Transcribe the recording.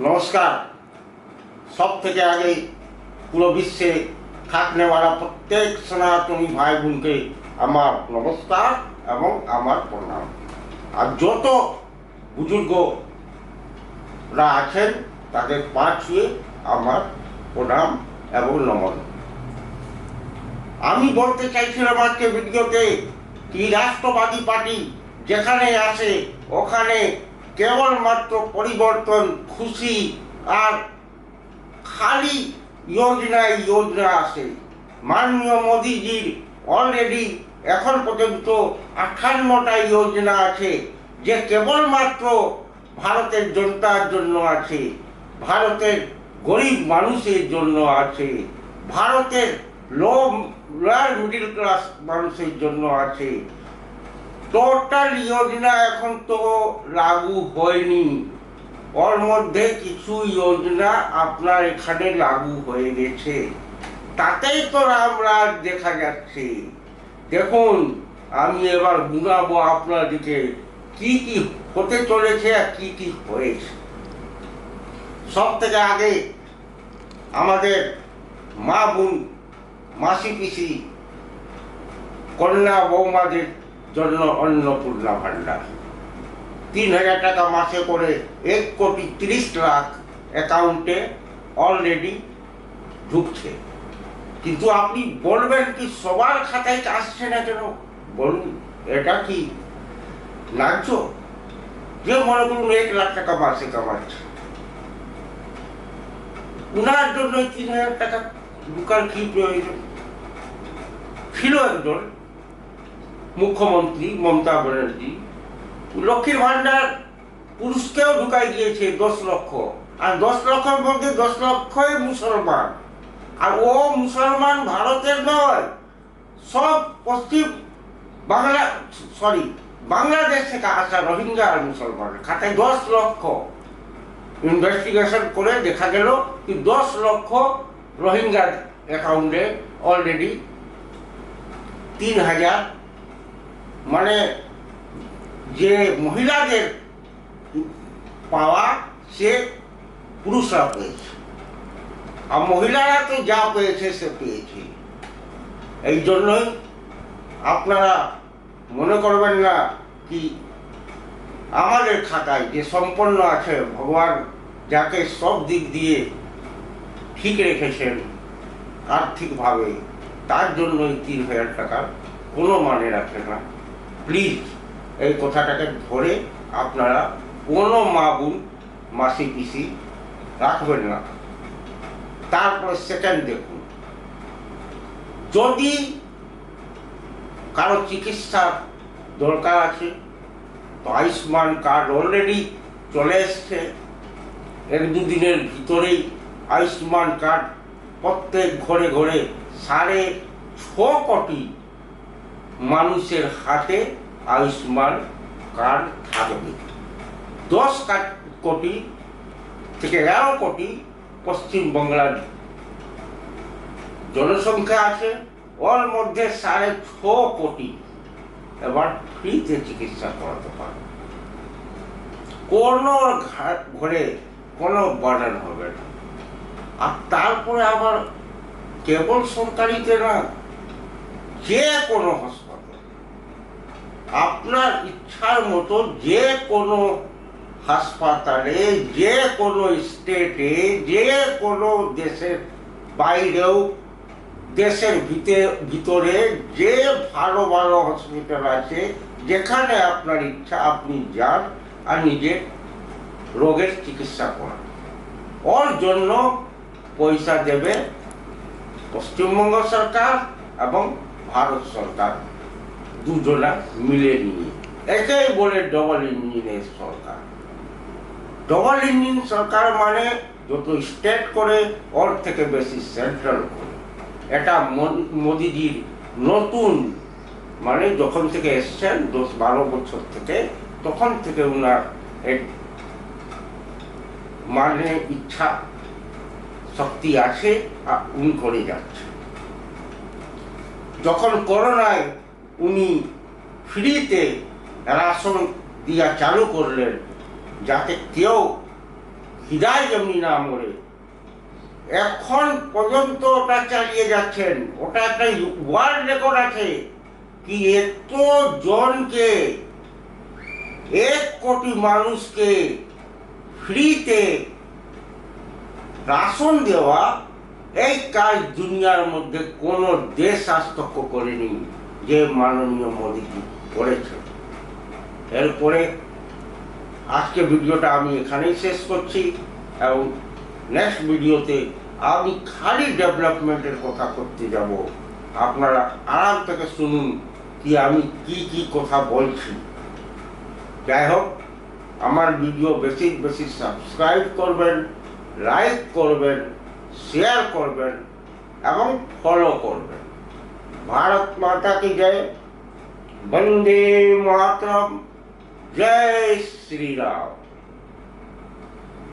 नमस्कार। सब থেকে আগে পুরো বিশ্বে থাকने वाला প্রত্যেক সনাতনী ভাই বোনকে আমার নমস্কার এবং আমার প্রণাম। আর যত বুজুর্গরা আছেন তাদের পা ছুঁয়ে আমার প্রণাম এবং নমন। আমি বলতে চাইছিলাম আজকে ভিডিওতে কি রাষ্ট্রবাদী পার্টি যেখানে আসে ওখানে কেবলমাত্র পরিবর্তন, খুশি আর খালি যোজনা আসে। মাননীয় মোদিজির অলরেডি এখন পর্যন্ত 58টা যোজনা আছে, যে কেবলমাত্র ভারতের জনতার জন্য আছে, ভারতের গরিব মানুষের জন্য আছে, ভারতের লোয়ার মিডিল ক্লাস মানুষের জন্য আছে। টোটাল যোজনা এখন তো লাগু হয়নি, ওর মধ্যে কিছু যোজনা আপনার এখানে লাগু হয়ে গেছে, তাতেই তো রামরাজ দেখা যাচ্ছে। দেখুন, আমি এবার গুনাবো আপনাদেরকে কি কি হতে চলেছে আর কি কি হয়েছে। সব থেকে আগে আমাদের মা বোন, মাসি পিসি, কন্যা বৌমাদের জন্য অন্নপূর্ণা ভান্ডার 3000 টাকা মাসে করে 1,30,00,000 অ্যাকাউন্টে অলরেডি ঢুকছে। কিন্তু আপনি বলবেন কি সবার খাতায় আসছে না কেন? বলুন, এটা কি ন্যায্য? যে মনে করুন 1 লাখ টাকা মাসে কামাচ্ছে, উনার জন্য 3000 টাকা ঢুকার কি প্রয়োজন ছিল? একজন মুখ্যমন্ত্রী মমতা ব্যানার্জি লক্ষ্মীর ভান্ডার পুরুষকেও ঢুকাই দিয়েছে 10 লক্ষ, আর 10 লক্ষের মধ্যে 10 লক্ষই মুসলমান। আর ও মুসলমান ভারতের নয়, সব পশ্চিম বাংলাদেশ থেকে আসা রোহিঙ্গা আর মুসলমান। খাতায় 10 লক্ষ, ইনভেস্টিগেশন করে দেখা গেল কি 10 লক্ষ রোহিঙ্গার অ্যাকাউন্টে অলরেডি 3000, মানে যে মহিলাদের পাওয়া সে পুরুষরা পেয়েছে, আর মহিলারা তো যা পেয়েছে সে পেয়েছে। এই জন্যই আপনারা মনে করবেন না কি আমাদের খাতায় যে সম্পন্ন আছে, ভগবান যাকে সব দিক দিয়ে ঠিক রেখেছেন আর্থিকভাবে, তার জন্যই 3000 টাকার কোনো মানে রাখে না। প্লিজ এই কথাটাকে ধরে আপনারা কোনো মা বোন, মাসি পিসি রাখবেন না। তারপরে সেকেন্ড দেখুন, যদি কারো চিকিৎসার দরকার আছে তো আয়ুষ্মান কার্ড অলরেডি চলে এসছে। 1-2 দিনের ভিতরেই আয়ুষ্মান কার্ড প্রত্যেক ঘরে ঘরে 6.5 কোটি মানুষের হাতে আয়ুষ্মান কার্ড থাকবে। 10 কোটি থেকে 11 কোটি পশ্চিমবাংলার জনসংখ্যা আছে, ওর মধ্যে 6.5 কোটি এবার ফ্রিতে চিকিৎসা করাতে পারবে। কোনো ঘরে কোনো বার্ডেন হবে না। আর তারপরে আবার কেবল সরকারিতে না, যে কোনো হাসপাতাল আপনার ইচ্ছার মতো, যে কোনো হাসপাতালে, যে কোনো স্টেটে, যে কোনো দেশের বাইরেও, দেশের ভিতরে যে ভালো ভালো হসপিটাল আছে, যেখানে আপনার ইচ্ছা আপনি যান আর নিজের রোগের চিকিৎসা করান। ওর জন্য পয়সা দেবে পশ্চিমবঙ্গ সরকার এবং ভারত সরকার দুজনা মিলে নিয়ে। একেই বলে ডবল ইঞ্জিনের সরকার। ডবল ইঞ্জিন সরকার মানে যত স্টেট করে ওর থেকে বেশি সেন্ট্রাল করে। এটা মোদিজির নতুন, মানে যখন থেকে এসছেন 10-12 বছর থেকে, তখন থেকে উনার মানে ইচ্ছা শক্তি আছে আর উনি করে যাচ্ছে। যখন করোনায় উনি ফ্রিতে রাশন দিয়া চালু করলেন, যাতে কেউ খিদায় যেমনি না মরে, এখন পর্যন্ত ওটা চালিয়ে যাচ্ছেন। ওটা একটা ওয়ার্ল্ড রেকর্ড আছে কি এত জনকে, 1 কোটি মানুষকে ফ্রিতে রাশন দেওয়া, এই কাজ দুনিয়ার মধ্যে কোনো দেশ আস্তক্য করেনি যে মাননীয় মোদীজি করেছে। এরপরে আজকে ভিডিওটা আমি এখানেই শেষ করছি, এবং নেক্সট ভিডিওতে আমি খালি ডেভেলপমেন্টের কথা করতে যাব। আপনারা আরাম থেকে শুনুন কি আমি কি কথা বলছি। যাই হোক, আমার ভিডিও বেশি বেশি সাবস্ক্রাইব করবেন, লাইক করবেন, শেয়ার করবেন এবং ফলো করবেন। ভারত মাতা কি জয়, বন্দে মাতরম, জয় শ্রী রাম।